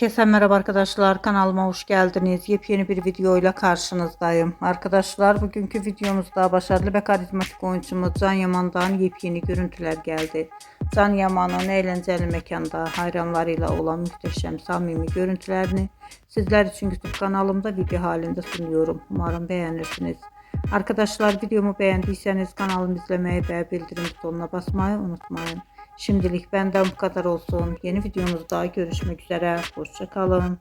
Herkese merhaba arkadaşlar, kanalıma hoş geldiniz. Yepyeni bir videoyla karşınızdayım. Arkadaşlar, bugünkü videomuzda başarılı ve karizmatik oyuncumuz Can Yaman'dan yepyeni görüntüler geldi. Can Yaman'ın eğlenceli mekanda hayranlarıyla olan muhteşem samimi görüntülerini sizler için YouTube kanalımda video halinde sunuyorum. Umarım beğenirsiniz. Arkadaşlar, videomu beğendiyseniz kanalımı izlemeyi ve bildirim butonuna basmayı unutmayın. Şimdilik benden bu kadar olsun. Yeni videomuzda görüşmek üzere. Hoşça kalın.